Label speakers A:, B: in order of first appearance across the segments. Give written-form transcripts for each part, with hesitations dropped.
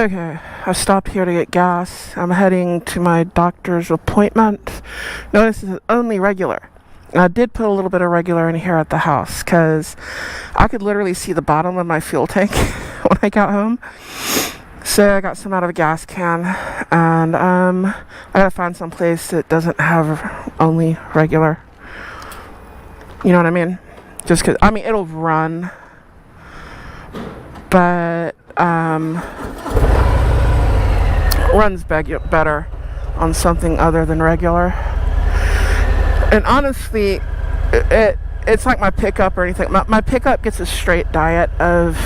A: Okay, I stopped here to get gas. I'm heading to my doctor's appointment. Notice it's only regular. I did put a little bit of regular in here at the house because I could literally see the bottom of my fuel tank when I got home. So I got some out of a gas can, and I gotta find some place that doesn't have only regular. You know what I mean? Just because, I mean, it'll run, but runs better on something other than regular. And honestly, it's like my pickup or anything. My pickup gets a straight diet of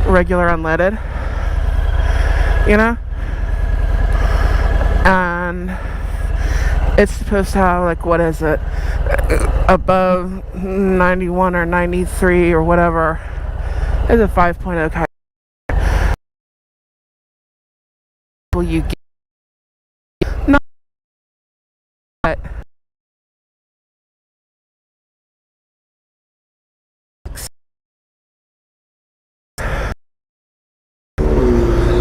A: regular unleaded, you know? And it's supposed to have, like, what is it? Above 91 or 93 or whatever. It's a 5.0 kind. You get not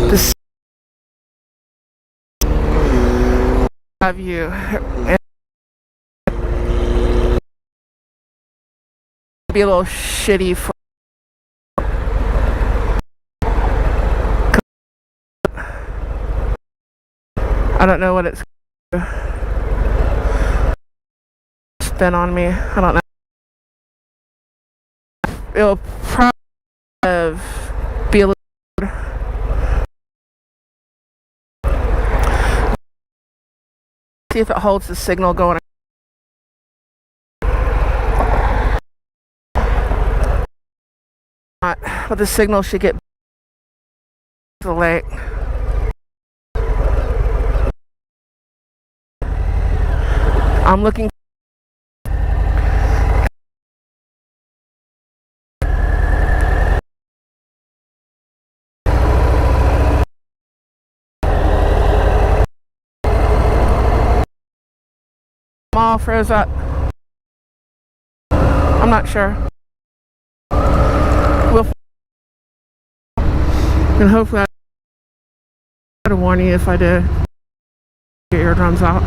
A: this have you be a little shitty for I don't know what it's spin on me. I don't know. It'll probably be a little. See if it holds the signal going. But the signal should get to the lake. I'm looking. All froze up. I'm not sure. We'll and hopefully I'll warn you if I do get your eardrums out.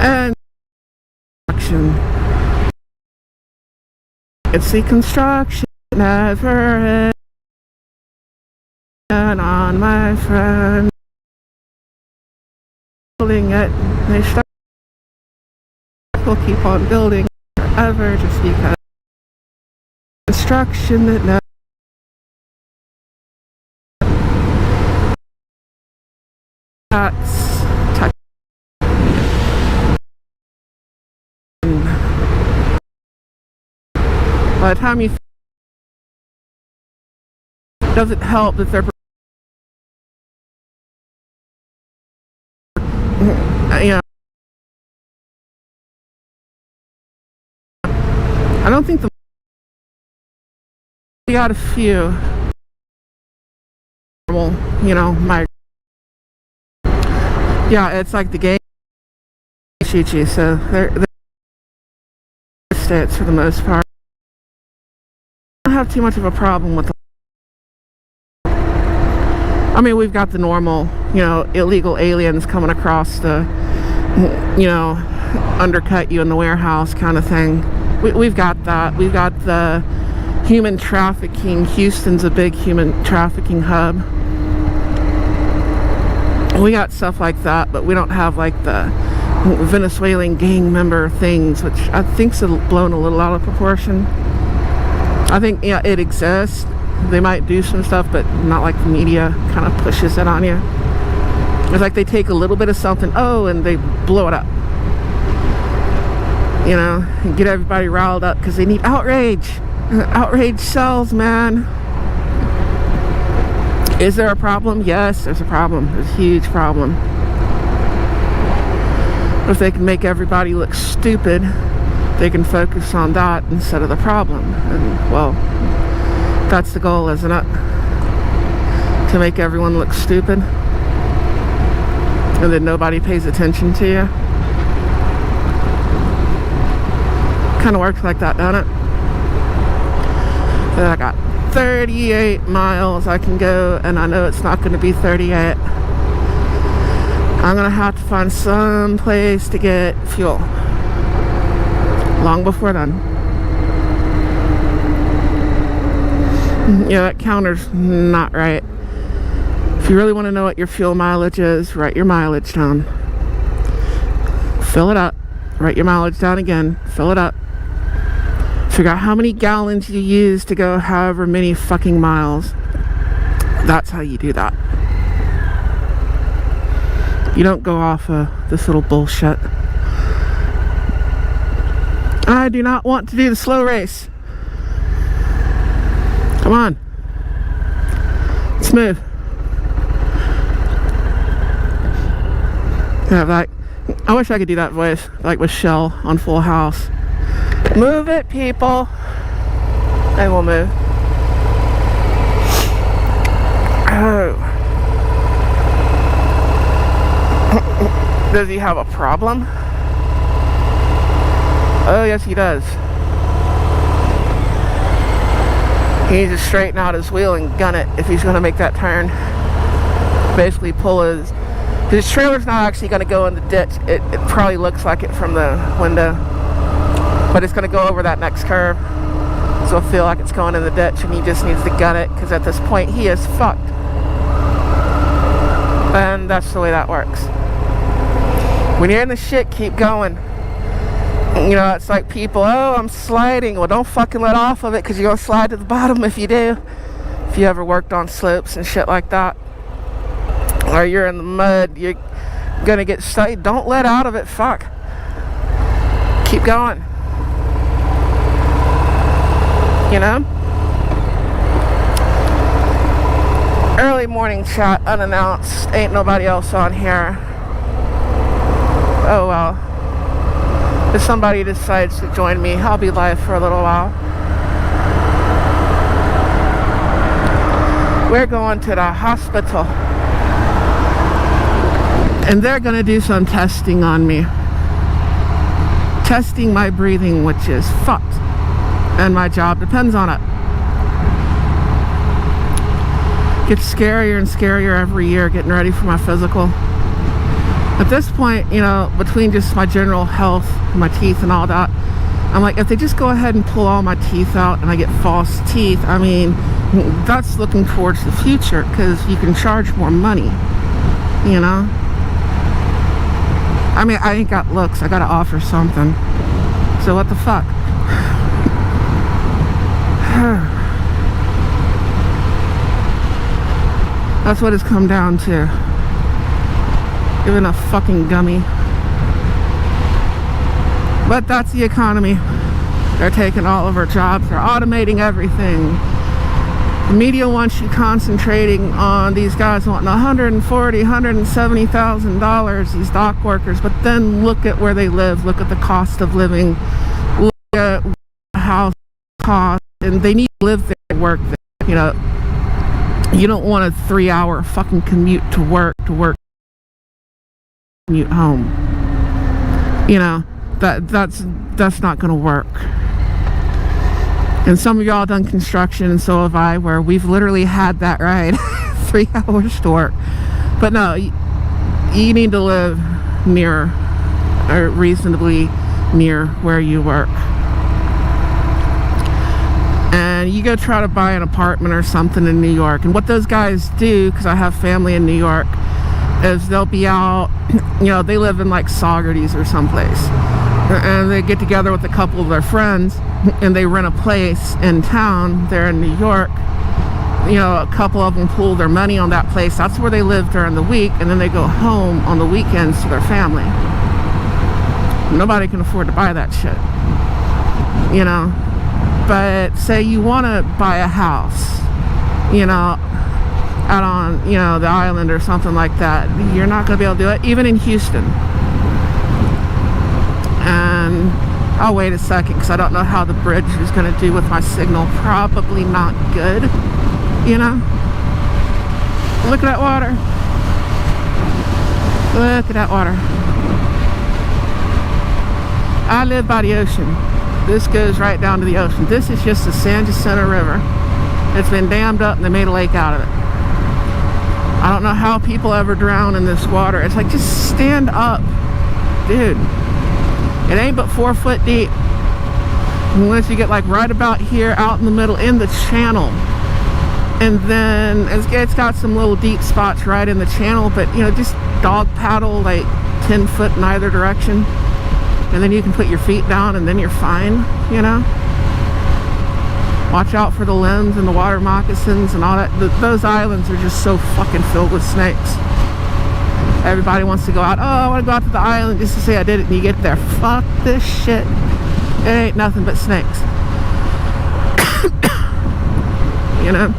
A: And it's the construction never ends. On my friend building it, they start. We'll keep on building forever just because construction that never. That's by the time you doesn't help that they're you know, I don't think we got a few you know, my yeah, it's like the game shoot you, so they're states for the most part. I don't have too much of a problem with them. I mean, we've got the normal, you know, illegal aliens coming across the, you know, undercut you in the warehouse kind of thing. We've got that. We've got the human trafficking. Houston's a big human trafficking hub. We got stuff like that, but we don't have like the Venezuelan gang member things, which I think's blown a little out of proportion. I think, yeah, it exists. They might do some stuff, but not like the media kind of pushes it on you. It's like they take a little bit of something, and they blow it up. You know, and get everybody riled up because they need outrage. Outrage sells, man. Is there a problem? Yes, there's a problem. There's a huge problem. If they can make everybody look stupid, they can focus on that instead of the problem. And, well, that's the goal, isn't it? To make everyone look stupid. And then nobody pays attention to you. Kind of works like that, doesn't it? Then I got 38 miles I can go, and I know it's not going to be 38. I'm going to have to find some place to get fuel long before then. Yeah, that counter's not right. If you really want to know what your fuel mileage is, write your mileage down. Fill it up. Write your mileage down again. Fill it up. Figure out how many gallons you use to go however many fucking miles. That's how you do that. You don't go off of this little bullshit. I do not want to do the slow race. Come on. Let's move. Yeah, like, I wish I could do that voice, like with Shell on Full House. Move it, people. And we'll move. Oh. Does he have a problem? Oh, yes, he does. He needs to straighten out his wheel and gun it if he's going to make that turn. Basically pull his trailer's not actually going to go in the ditch. It probably looks like it from the window. But it's going to go over that next curve. So it'll feel like it's going in the ditch, and he just needs to gun it, because at this point he is fucked. And that's the way that works. When you're in the shit, keep going. You know, it's like people, oh, I'm sliding. Well, don't fucking let off of it, because you're going to slide to the bottom if you do. If you ever worked on slopes and shit like that. Or you're in the mud, you're going to get stuck. Don't let out of it, fuck. Keep going. You know? Early morning chat, unannounced. Ain't nobody else on here. Oh well. If somebody decides to join me, I'll be live for a little while. We're going to the hospital. And they're going to do some testing on me. Testing my breathing, which is fucked. And my job depends on it. Gets scarier and scarier every year getting ready for my physical. At this point, you know, between just my general health, my teeth and all that, I'm like, if they just go ahead and pull all my teeth out and I get false teeth, I mean, that's looking towards the future, because you can charge more money, you know? I mean, I ain't got looks. I gotta offer something. So what the fuck? That's what it's come down to. Even a fucking gummy. But that's the economy. They're taking all of our jobs. They're automating everything. The media wants you concentrating on these guys wanting $140,000, $170,000, these dock workers. But then look at where they live. Look at the cost of living. Look at the house cost. And they need to live there and work there. You know, you don't want a 3-hour fucking commute to work, commute home. You know, that's not gonna work. And some of y'all done construction, and so have I, where we've literally had that ride 3 hours to work. But no, you need to live near, or reasonably near where you work. And you go try to buy an apartment or something in New York, and what those guys do, because I have family in New York, is they'll be out, you know, they live in like Saugerties or someplace, and they get together with a couple of their friends and they rent a place in town there in New York. You know, a couple of them pool their money on that place. That's where they live during the week, and then they go home on the weekends to their family. Nobody can afford to buy that shit, you know. But say you want to buy a house, you know, out on, you know, the island or something like that, you're not going to be able to do it, even in Houston. And I'll wait a second, because I don't know how the bridge is going to do with my signal. Probably not good, you know. Look at that water. Look at that water. I live by the ocean. This goes right down to the ocean. This is just the San Jacinto River. It's been dammed up and they made a lake out of it. I don't know how people ever drown in this water. It's like, just stand up, dude. It ain't but 4 foot deep. Unless you get like right about here, out in the middle, in the channel. And then it's got some little deep spots right in the channel, but you know, just dog paddle like 10 foot in either direction. And then you can put your feet down and then you're fine, you know. Watch out for the limbs and the water moccasins and all that. Those islands are just so fucking filled with snakes. Everybody wants to go out. Oh, I want to go out to the island just to say I did it. And you get there. Fuck this shit. It ain't nothing but snakes. You know?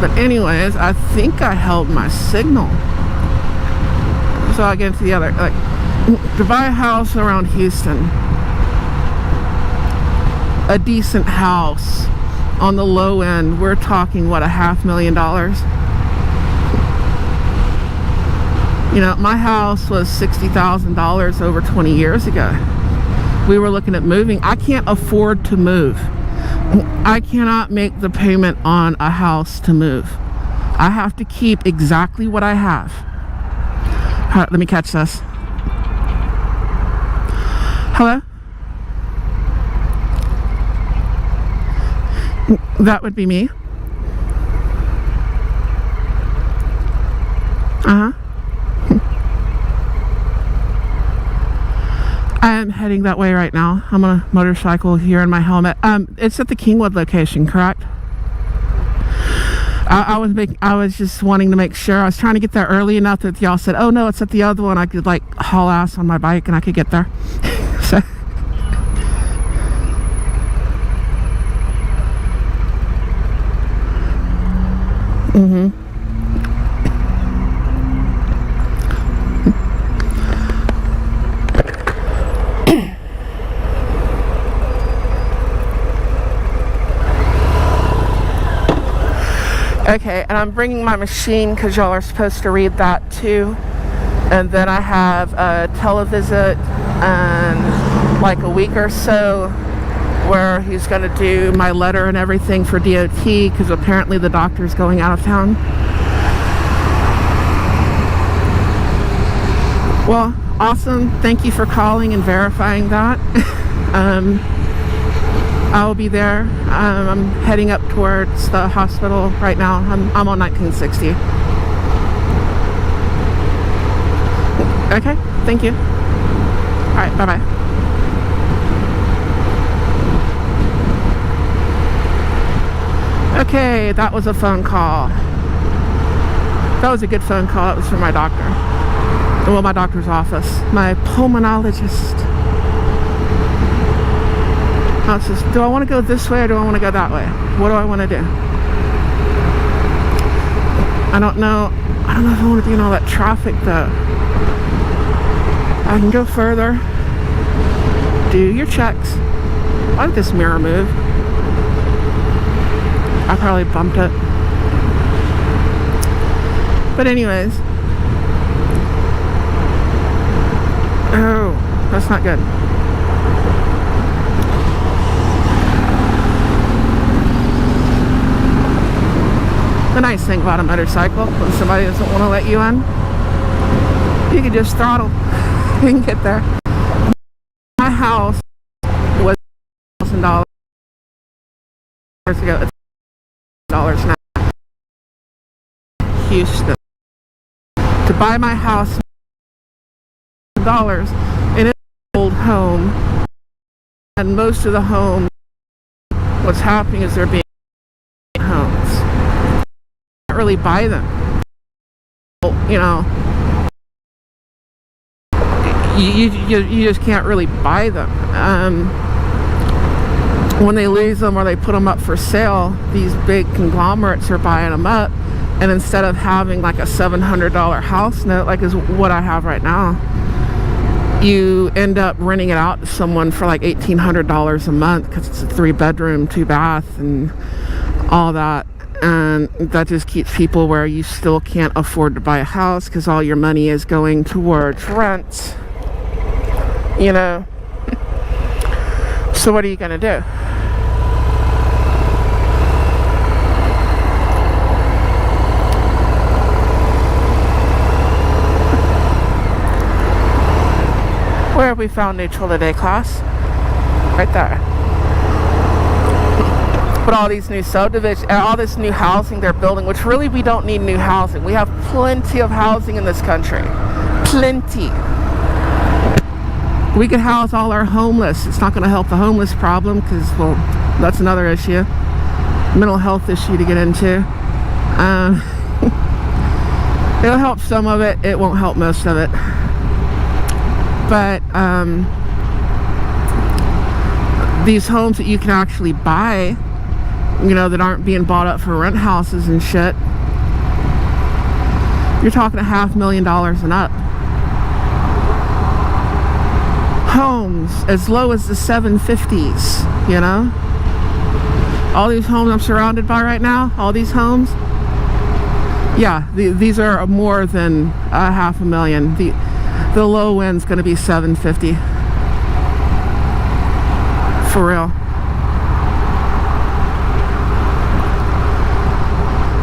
A: But anyways, I think I held my signal. So I get into the other, like, to buy a house around Houston, a decent house on the low end, we're talking, what, $500,000? You know, my house was $60,000 over 20 years ago. We were looking at moving. I can't afford to move. I cannot make the payment on a house to move. I have to keep exactly what I have. All right, let me catch this. Hello? That would be me. Uh-huh. I'm heading that way right now. I'm on a motorcycle here in my helmet. It's at the Kingwood location, correct? I was just wanting to make sure. I was trying to get there early enough that y'all said, "Oh no, it's at the other one." I could like haul ass on my bike and I could get there. So. Mm-hmm. Okay, and I'm bringing my machine because y'all are supposed to read that too. And then I have a televisit in like a week or so where he's going to do my letter and everything for DOT because apparently the doctor's going out of town. Well, awesome. Thank you for calling and verifying that. I'll be there. I'm heading up towards the hospital right now. I'm on 1960. Okay, thank you. All right, bye-bye. Okay, that was a phone call. That was a good phone call. It was from my doctor. Well, my doctor's office. My pulmonologist. I was just, do I want to go this way or do I want to go that way? What do I want to do? I don't know. I don't know if I want to be in all that traffic though. I can go further. Do your checks. Why did this mirror move? I probably bumped it. But anyways. Oh, that's not good. The nice thing about a motorcycle, when somebody doesn't want to let you in, you can just throttle. You can get there. My house was $1,000 ago. It's $1,000 now. Houston. To buy my house, $1,000 in an old home, and most of the homes, what's happening is they're being homes. Really buy them, you know. You just can't really buy them. When they lose them or they put them up for sale, these big conglomerates are buying them up, and instead of having like a $700 house note like is what I have right now, you end up renting it out to someone for like $1,800 a month because it's a 3-bedroom 2-bath and all that. And that just keeps people where you still can't afford to buy a house because all your money is going towards rent, you know. So what are you gonna do? have we found neutral today, class? Right there. But all these new subdivisions, all this new housing they're building, which really we don't need new housing. We have plenty of housing in this country. Plenty. We could house all our homeless. It's not going to help the homeless problem because, well, that's another issue. Mental health issue to get into. It'll help some of it. It won't help most of it. But these homes that you can actually buy, you know, that aren't being bought up for rent houses and shit, you're talking $500,000 and up. Homes as low as the 750s, you know? All these homes I'm surrounded by right now, all these homes, yeah, these are more than $500,000. The low end's going to be 750. For real.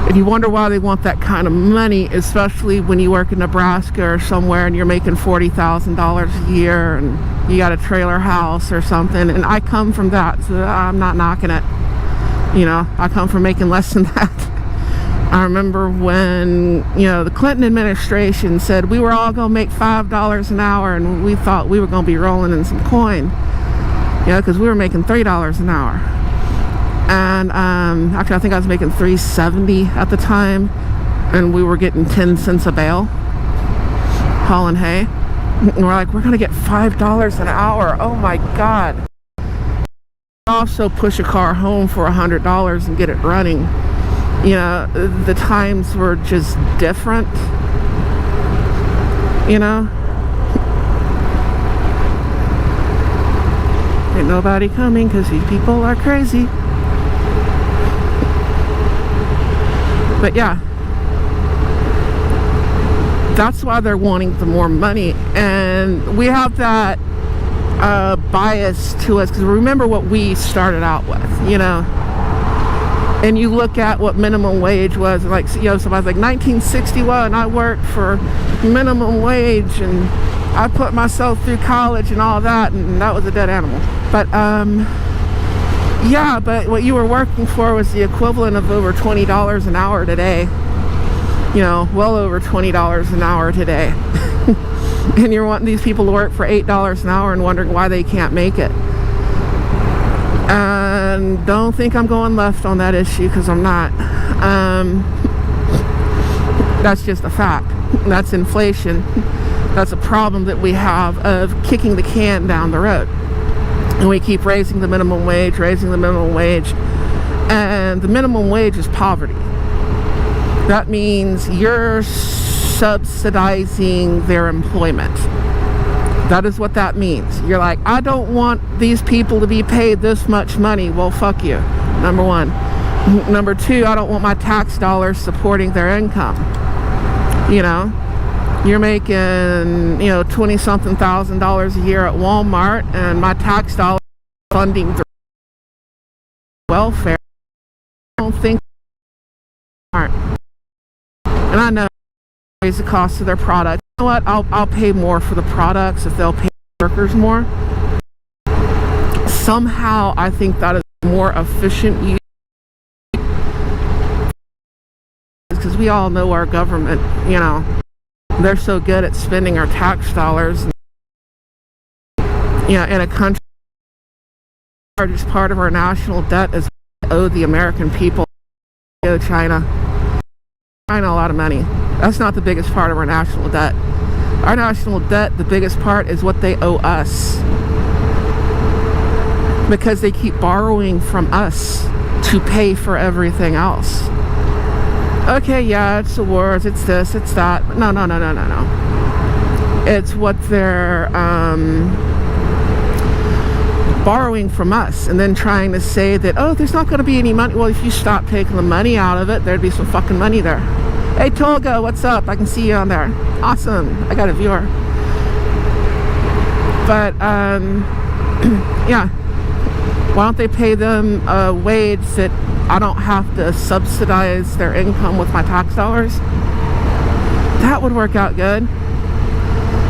A: And you wonder why they want that kind of money, especially when you work in Nebraska or somewhere and you're making $40,000 a year and you got a trailer house or something. And I come from that, so I'm not knocking it. You know, I come from making less than that. I remember when, you know, the Clinton administration said we were all going to make $5 an hour, and we thought we were going to be rolling in some coin. You know, because we were making $3 an hour. And actually I think I was making $3.70 at the time, and we were getting 10 cents a bale hauling hay. And we're like, we're going to get $5 an hour. Oh my God. Also push a car home for $100 and get it running. You know, the times were just different, you know. Ain't nobody coming because these people are crazy. But yeah, that's why they're wanting the more money. And we have that bias to us because remember what we started out with, you know. And you look at what minimum wage was, like, you know, somebody's like 1961, I worked for minimum wage and I put myself through college and all that, and that was a dead animal. But yeah, but what you were working for was the equivalent of over $20 an hour today. You know, well over $20 an hour today. And you're wanting these people to work for $8 an hour and wondering why they can't make it. And don't think I'm going left on that issue, because I'm not. That's just a fact. That's inflation. That's a problem that we have of kicking the can down the road. And we keep raising the minimum wage, and the minimum wage is poverty. That means you're subsidizing their employment. That is what that means. You're like, I don't want these people to be paid this much money. Well, fuck you, number one. Number two, I don't want my tax dollars supporting their income. You know, you're making, you know, 20-something thousand a year at Walmart, and my tax dollars funding the welfare. I don't think aren't. And I know raise the cost of their product. You know what? I'll pay more for the products if they'll pay workers more. Somehow I think that is more efficient use, because we all know our government, you know, they're so good at spending our tax dollars. You know, in a country, the largest part of our national debt is owe the American people. Owe China a lot of money. That's not the biggest part of our national debt. Our national debt, the biggest part is what they owe us, because they keep borrowing from us to pay for everything else. Okay, yeah, it's the wars, it's this, it's that. But no. It's what they're borrowing from us, and then trying to say that, oh, there's not going to be any money. Well, if you stop taking the money out of it, there'd be some fucking money there. Hey, Tolga, what's up? I can see you on there. Awesome. I got a viewer. But, yeah. Why don't they pay them a wage that I don't have to subsidize their income with my tax dollars? That would work out good.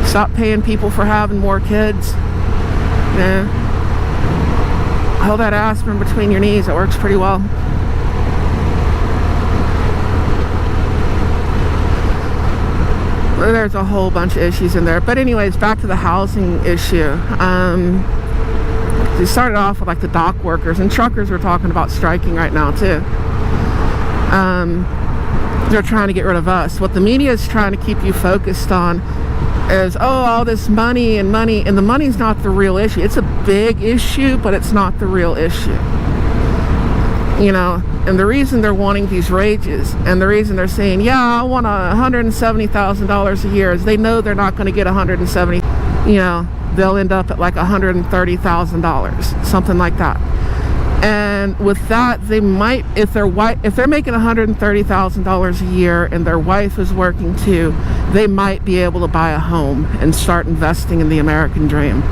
A: Stop paying people for having more kids. Yeah. Hold that aspirin between your knees. It works pretty well. There's a whole bunch of issues in there. But anyways, back to the housing issue. We started off with like the dock workers, and truckers were talking about striking right now too. They're trying to get rid of us. What the media is trying to keep you focused on is, oh, all this money, and the money's not the real issue. It's a big issue, but it's not the real issue. You know, and the reason they're wanting these wages, and the reason they're saying, yeah, I want $170,000 a year, is they know they're not going to get $170,000. You know, they'll end up at like $130,000, something like that. And with that, they might, if they're making $130,000 a year and their wife is working too, they might be able to buy a home and start investing in the American dream.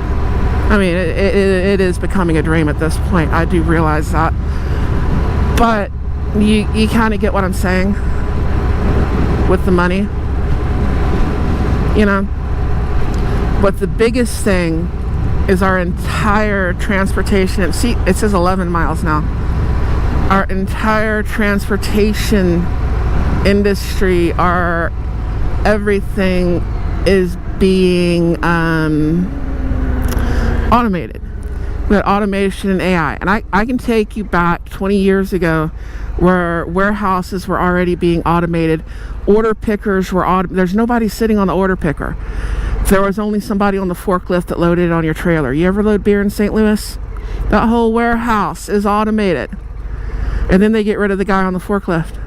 A: I mean, it is becoming a dream at this point. I do realize that. But you kind of get what I'm saying with the money, you know. But the biggest thing is our entire transportation. See, it says 11 miles now. Our entire transportation industry, our everything is being automated. We had automation and AI. And I can take you back 20 years ago where warehouses were already being automated. Order pickers were there's nobody sitting on the order picker. There was only somebody on the forklift that loaded it on your trailer. You ever load beer in St. Louis? That whole warehouse is automated. And then they get rid of the guy on the forklift.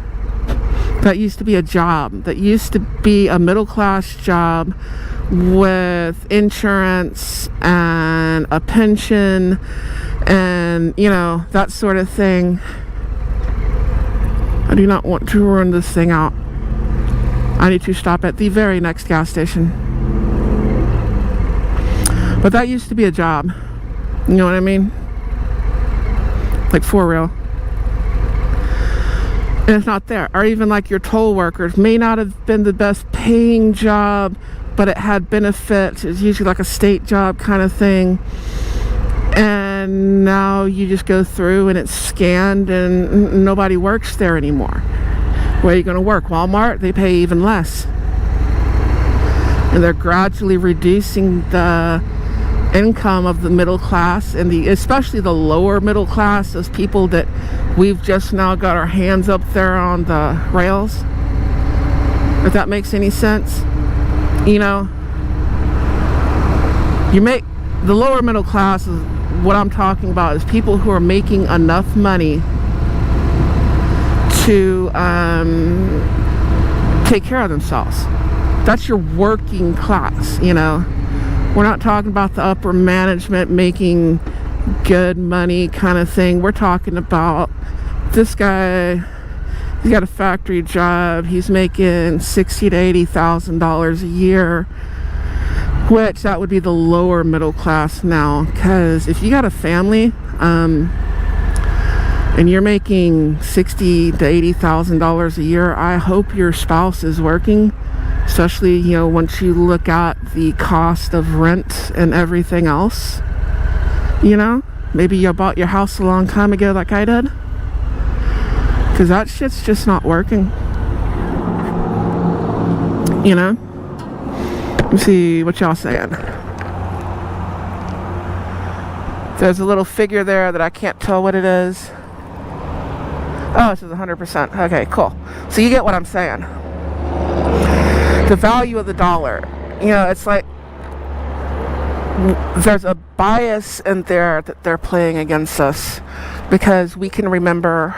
A: That used to be a job. That used to be a middle-class job with insurance and a pension and, you know, that sort of thing. I do not want to run this thing out. I need to stop at the very next gas station. But that used to be a job. You know what I mean? Like, for real. And it's not there. Or even like your toll workers may not have been the best paying job, but it had benefits. It was usually like a state job kind of thing. And now you just go through and it's scanned and nobody works there anymore. Where are you going to work? Walmart? They pay even less. And they're gradually reducing the income of the middle class, and especially the lower middle class, those people that we've just now got our hands up there on the rails. If that makes any sense. You know, you make the lower middle class is what I'm talking about, is people who are making enough money to take care of themselves. That's your working class, you know. We're not talking about the upper management making good money kind of thing. We're talking about this guy. He's got a factory job. He's making $60,000 to $80,000 a year, which that would be the lower middle class now. Because if you got a family and you're making $60,000 to $80,000 a year, I hope your spouse is working. Especially, you know, once you look at the cost of rent and everything else. You know, maybe you bought your house a long time ago like I did. Because that shit's just not working. You know? Let me see what y'all saying. There's a little figure there that I can't tell what it is. Oh, it says 100%. Okay, cool. So you get what I'm saying. The value of the dollar. You know, it's like there's a bias in there that they're playing against us, because we can remember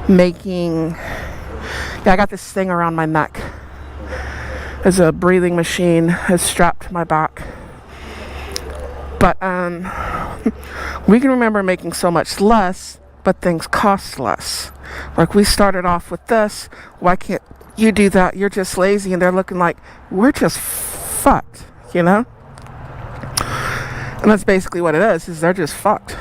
A: making, I got this thing around my neck. There's a breathing machine is strapped to my back. But we can remember making so much less, but things cost less. Like, we started off with this, why can't you do that? You're just lazy. And they're looking like, we're just fucked, you know? And that's basically what it is they're just fucked.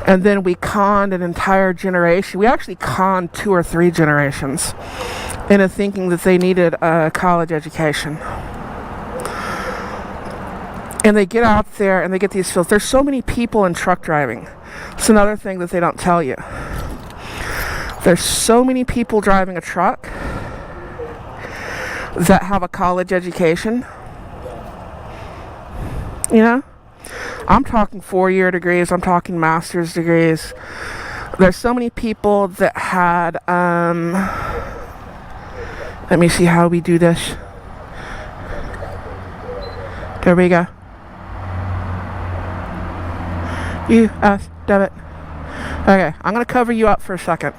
A: And then we conned an entire generation. We actually conned 2 or 3 generations into thinking that they needed a college education. And they get out there and they get these fields. There's so many people in truck driving. It's another thing that they don't tell you. There's so many people driving a truck that have a college education. You know? I'm talking 4-year degrees. I'm talking master's degrees. There's so many people that had, let me see how we do this. There we go. U.S. debit. Okay, I'm going to cover you up for a second.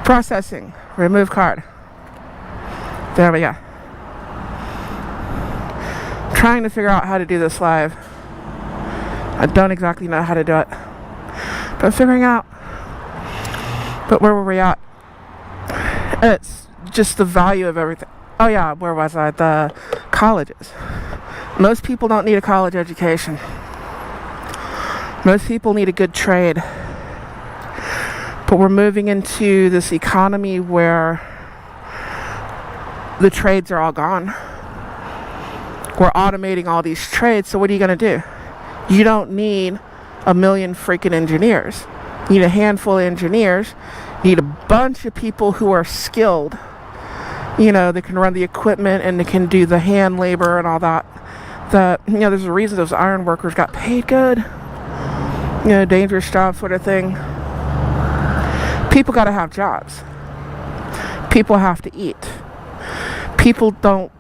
A: Processing. Remove card. There we go. Trying to figure out how to do this live. I don't exactly know how to do it, but I'm figuring out. But where were we at? It's just the value of everything. Oh yeah, where was I? The colleges. Most people don't need a college education. Most people need a good trade. But we're moving into this economy where the trades are all gone. We're automating all these trades, so what are you going to do? You don't need a million freaking engineers. You need a handful of engineers. You need a bunch of people who are skilled. You know, they can run the equipment and they can do the hand labor and all that. There's a reason those iron workers got paid good. You know, dangerous job sort of thing. People got to have jobs. People have to eat.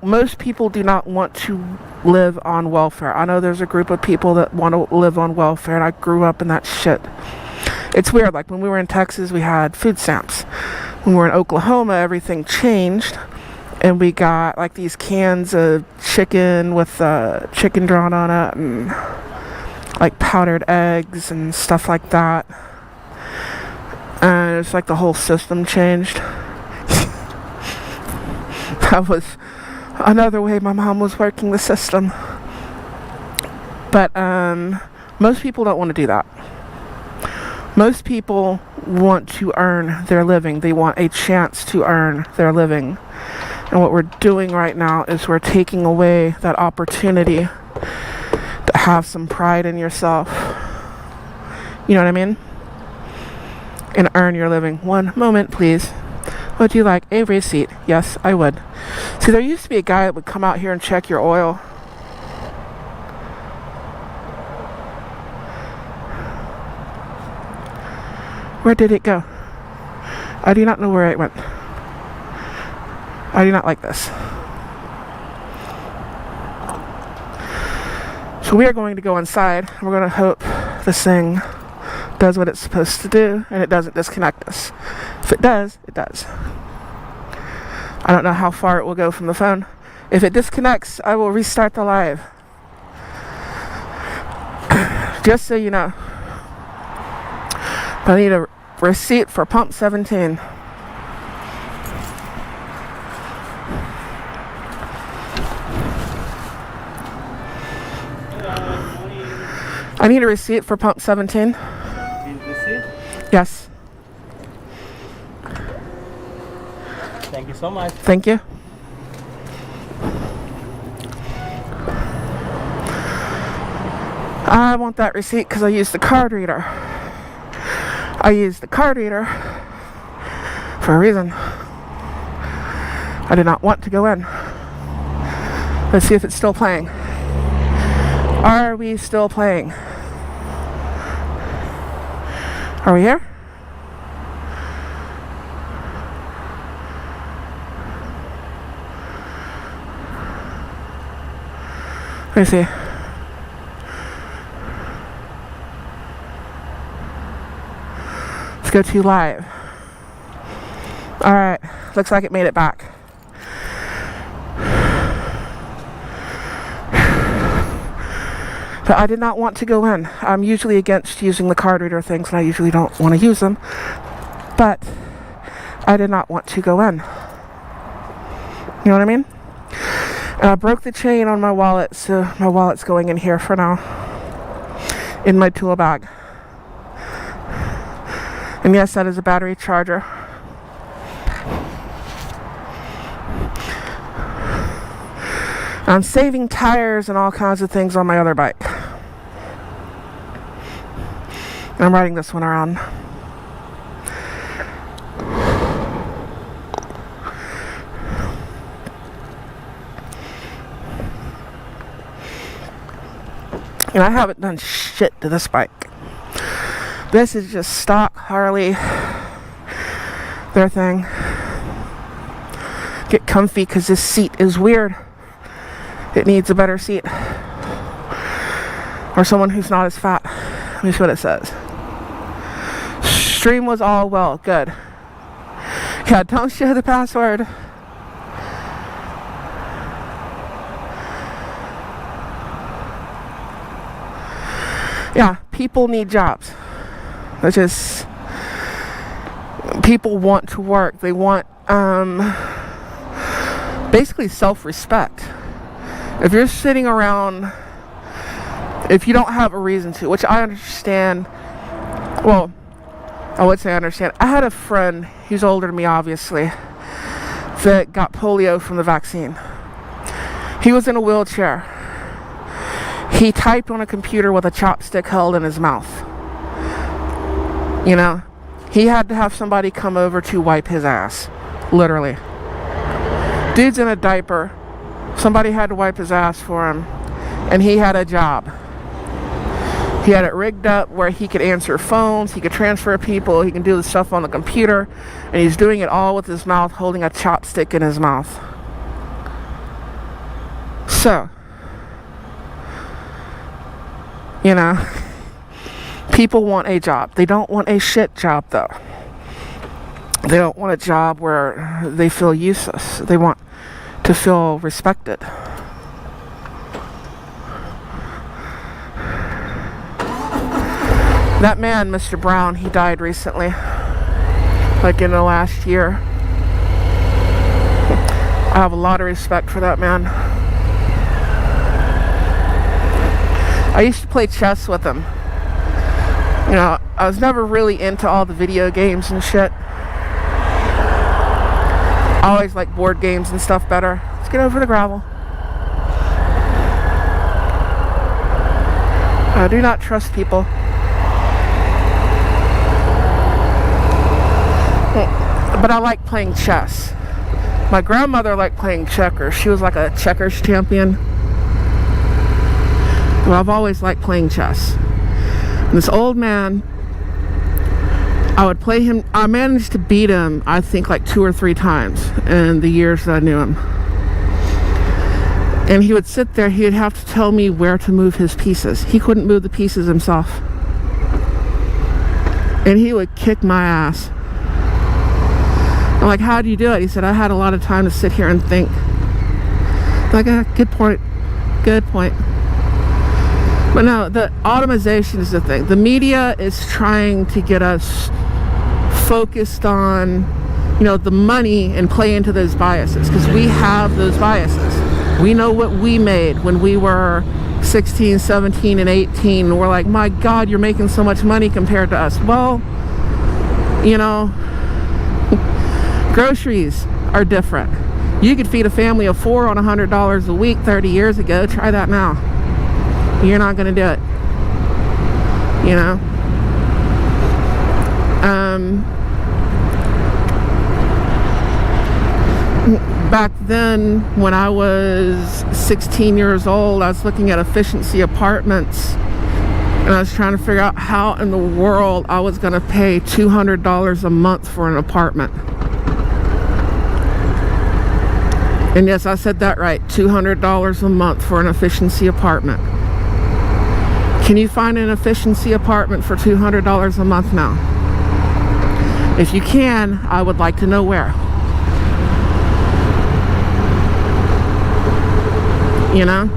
A: Most people do not want to live on welfare. I know there's a group of people that want to live on welfare, and I grew up in that shit. It's weird, like when we were in Texas, we had food stamps. When we were in Oklahoma, everything changed, and we got like these cans of chicken with chicken drawn on it, and like powdered eggs and stuff like that. And it's like the whole system changed. That was another way my mom was working the system. But most people don't want to do that. Most people want to earn their living. They want a chance to earn their living. And what we're doing right now is we're taking away that opportunity to have some pride in yourself. You know what I mean? And earn your living. One moment, please. Would you like a receipt? Yes, I would. See, there used to be a guy that would come out here and check your oil. Where did it go? I do not know where it went. I do not like this. So we are going to go inside. We're going to hope this thing does what it's supposed to do and it doesn't disconnect us. If it does, it does. I don't know how far it will go from the phone. If it disconnects, I will restart the live. Just so you know. I need a receipt for pump 17. I need a receipt for pump 17. Yes.
B: Thank you so much.
A: Thank you. I want that receipt because I used the card reader. I used the card reader for a reason. I did not want to go in. Let's see if it's still playing. Are we still playing? Are we here? Let me see. Let's go to live. Alright, looks like it made it back. But I did not want to go in. I'm usually against using the card reader things, and I usually don't want to use them. But I did not want to go in. You know what I mean? And I broke the chain on my wallet, so my wallet's going in here for now. In my tool bag. And yes, that is a battery charger. I'm saving tires and all kinds of things on my other bike. I'm riding this one around. And I haven't done shit to this bike. This is just stock Harley, their thing. Get comfy because this seat is weird. It needs a better seat. Or someone who's not as fat. Let me see what it says. Stream was all well. Good. Yeah, don't share the password. Yeah, people need jobs. It's just, people want to work. They want, basically self-respect. If you're sitting around, if you don't have a reason to, which I understand, well, I would say I understand. I had a friend, he's older than me obviously, that got polio from the vaccine. He was in a wheelchair. He typed on a computer with a chopstick held in his mouth. You know, he had to have somebody come over to wipe his ass. Literally. Dude's in a diaper. Somebody had to wipe his ass for him. And he had a job. He had it rigged up where he could answer phones, he could transfer people, he can do the stuff on the computer. And he's doing it all with his mouth, holding a chopstick in his mouth. So, you know, people want a job. They don't want a shit job, though. They don't want a job where they feel useless. They want to feel respected. That man, Mr. Brown, he died recently. Like in the last year. I have a lot of respect for that man. I used to play chess with him. You know, I was never really into all the video games and shit. I always like board games and stuff better. Let's get over the gravel. I do not trust people. But I like playing chess. My grandmother liked playing checkers. She was like a checkers champion. Well, I've always liked playing chess. And this old man, I would play him. I managed to beat him, I think, like 2 or 3 times in the years that I knew him. And he would sit there, he'd have to tell me where to move his pieces. He couldn't move the pieces himself. And he would kick my ass. I'm like, how do you do it? He said, I had a lot of time to sit here and think. I'm like, good point. Good point. But no, the automation is the thing. The media is trying to get us focused on, you know, the money and play into those biases. Because we have those biases. We know what we made when we were 16, 17, and 18. And we're like, my God, you're making so much money compared to us. Well, you know, groceries are different. You could feed a family of 4 on $100 a week 30 years ago. Try that now. You're not going to do it. You know? Back then, when I was 16 years old, I was looking at efficiency apartments. And I was trying to figure out how in the world I was going to pay $200 a month for an apartment. And yes, I said that right. $200 a month for an efficiency apartment. Can you find an efficiency apartment for $200 a month now? If you can, I would like to know where. You know?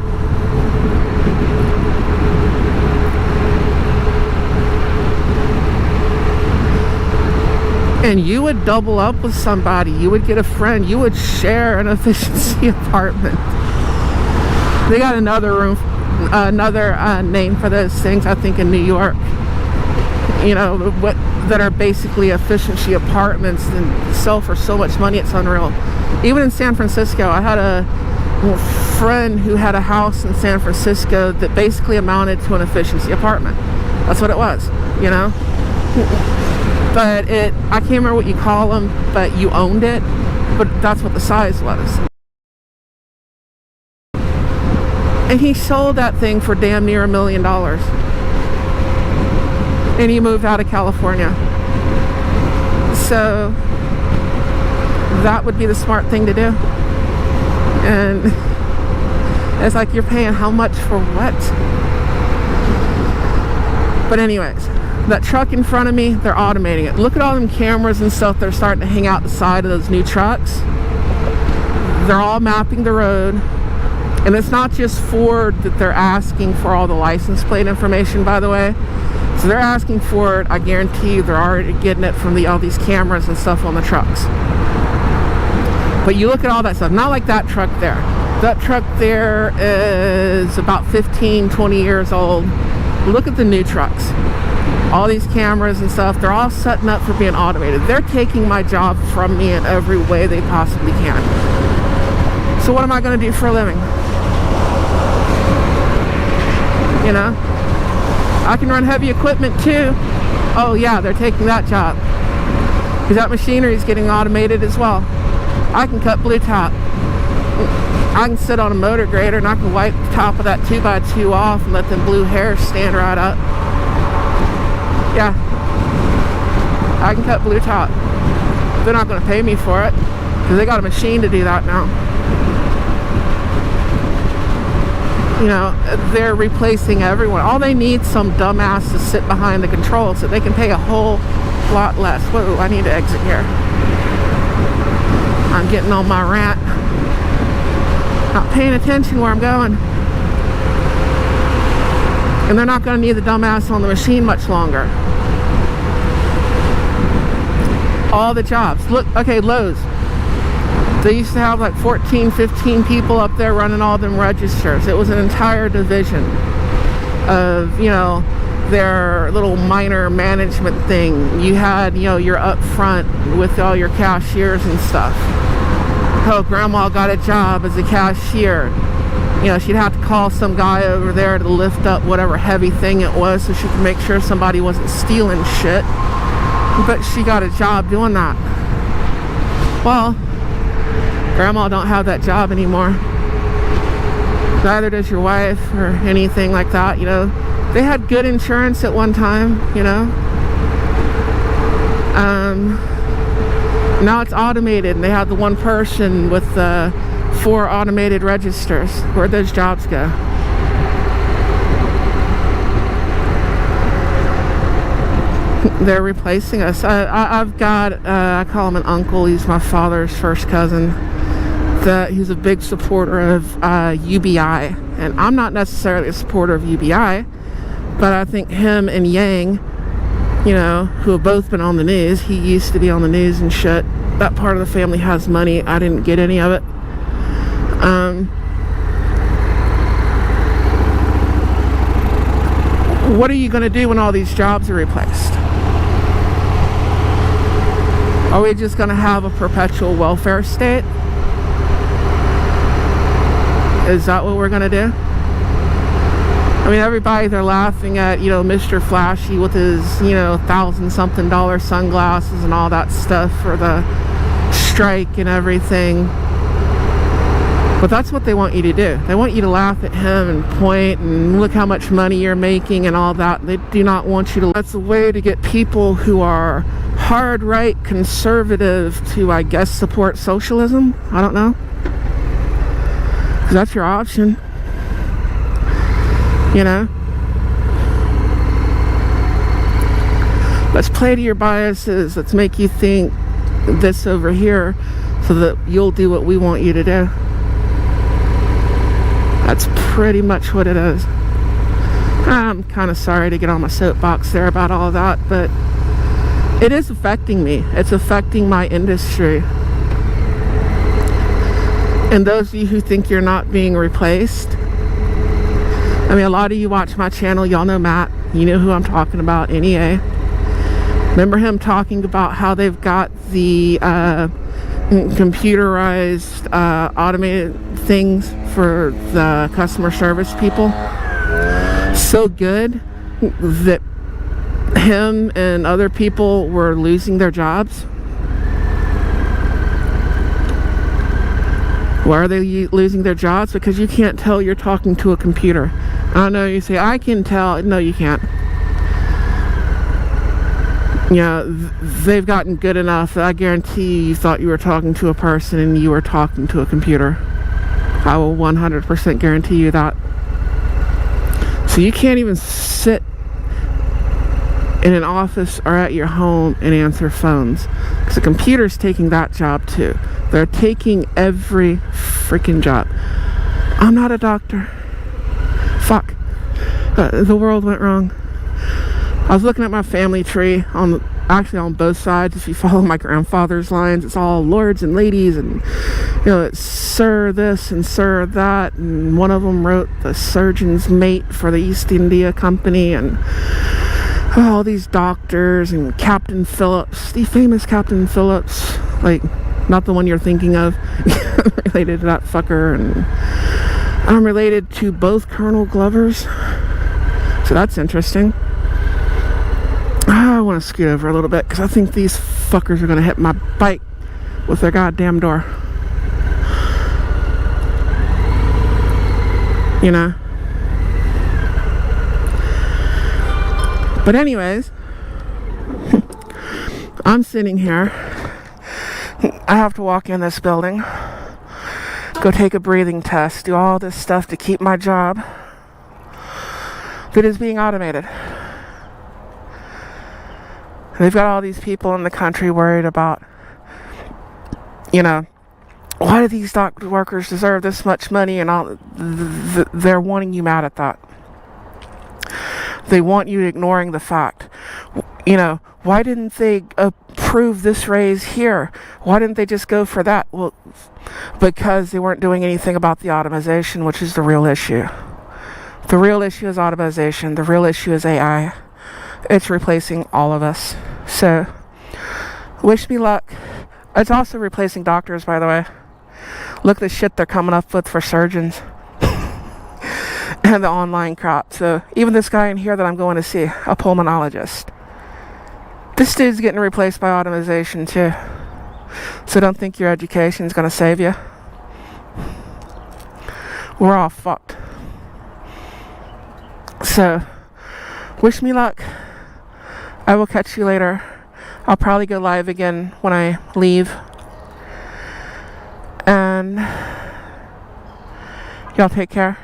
A: And you would double up with somebody. You would get a friend. You would share an efficiency apartment. They got another name for those things, I think, in New York. You know, what that are basically efficiency apartments and sell for so much money, it's unreal. Even in San Francisco, I had a friend who had a house in San Francisco that basically amounted to an efficiency apartment. That's what it was, you know. But I can't remember what you call them, but you owned it. But that's what the size was. And he sold that thing for damn near $1 million. And he moved out of California. So that would be the smart thing to do. And it's like, you're paying how much for what? But anyways, that truck in front of me, they're automating it. Look at all them cameras and stuff they're starting to hang out the side of those new trucks. They're all mapping the road. And it's not just Ford that they're asking for all the license plate information, by the way. So they're asking for it. I guarantee you they're already getting it from all these cameras and stuff on the trucks. But you look at all that stuff, not like that truck there. That truck there is about 15, 20 years old. Look at the new trucks. All these cameras and stuff, they're all setting up for being automated. They're taking my job from me in every way they possibly can. So what am I going to do for a living? You know? I can run heavy equipment too. Oh yeah, they're taking that job. Because that machinery is getting automated as well. I can cut blue top. I can sit on a motor grader and I can wipe the top of that 2x2 off and let them blue hairs stand right up. Yeah. I can cut blue top. They're not going to pay me for it because they got a machine to do that now. You know, they're replacing everyone. All they need some dumbass to sit behind the controls so they can pay a whole lot less. Whoa, I need to exit here. I'm getting on my rant. Not paying attention where I'm going. And they're not going to need the dumbass on the machine much longer. All the jobs. Look, okay, Lowe's. They used to have like 14, 15 people up there running all them registers. It was an entire division of, you know, their little minor management thing. You had, you know, your up front with all your cashiers and stuff. Oh, grandma got a job as a cashier. You know, she'd have to call some guy over there to lift up whatever heavy thing it was so she could make sure somebody wasn't stealing shit. But she got a job doing that. Well, grandma don't have that job anymore. Neither does your wife or anything like that, you know. They had good insurance at one time, you know. Now it's automated and they have the one person with the 4 automated registers. Where'd those jobs go? They're replacing us. I've got, I call him an uncle. He's my father's first cousin. He's a big supporter of UBI, and I'm not necessarily a supporter of UBI, but I think him and Yang, you know, who have both been on the news, he used to be on the news and shit. That part of the family has money. I didn't get any of it. What are you going to do when all these jobs are replaced? Are we just going to have a perpetual welfare state? Is that what we're gonna do? I mean, everybody, they're laughing at, you know, Mr. Flashy with his, you know, $1,000-something sunglasses and all that stuff for the strike and everything. But that's what they want you to do. They want you to laugh at him and point and look how much money you're making and all that. They do not want you to. That's a way to get people who are hard right conservative to, I guess, support socialism. I don't know. That's your option, you know. Let's play to your biases. Let's make you think this over here so that you'll do what we want you to do. That's pretty much what it is. I'm kind of sorry to get on my soapbox there about all that, but it is affecting me. It's affecting my industry. And those of you who think you're not being replaced, I mean, a lot of you watch my channel, y'all know Matt. You know who I'm talking about, NEA. Remember him talking about how they've got the computerized automated things for the customer service people? So good that him and other people were losing their jobs. Why are they losing their jobs? Because you can't tell you're talking to a computer. I know you say, I can tell. No, you can't. Yeah, they've gotten good enough that I guarantee you thought you were talking to a person and you were talking to a computer. I will 100% guarantee you that. So you can't even sit in an office or at your home and answer phones, because the computer's taking that job too. They're taking every freaking job. I'm not a doctor. Fuck. The world went wrong. I was looking at my family tree actually on both sides. If you follow my grandfather's lines, it's all lords and ladies, and it's sir this and sir that, and one of them wrote the surgeon's mate for the East India Company, and all these doctors, and Captain Phillips, the famous Captain Phillips, like not the one you're thinking of. Related to that fucker. And I'm related to both Colonel Glovers, so that's interesting. I want to scoot over a little bit because I think these fuckers are going to hit my bike with their goddamn door. You know? But anyways, I'm sitting here. I have to walk in this building, go take a breathing test, do all this stuff to keep my job that is being automated. They've got all these people in the country worried about, why do these doctor workers deserve this much money, and all. They're wanting you mad at that. They want you ignoring the fact. Why didn't they approve this raise here? Why didn't they just go for that? Well, because they weren't doing anything about the automation, which is the real issue. The real issue is automation. The real issue is AI. It's replacing all of us. So, wish me luck. It's also replacing doctors, by the way. Look at the shit they're coming up with for surgeons. And the online crap. So, even this guy in here that I'm going to see, a pulmonologist. This dude's getting replaced by automation too. So don't think your education is going to save you. We're all fucked. So, wish me luck. I will catch you later. I'll probably go live again when I leave. And y'all take care.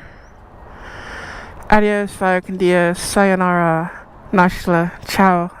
A: Adios, vaya con Dios, sayonara, nashla, ciao.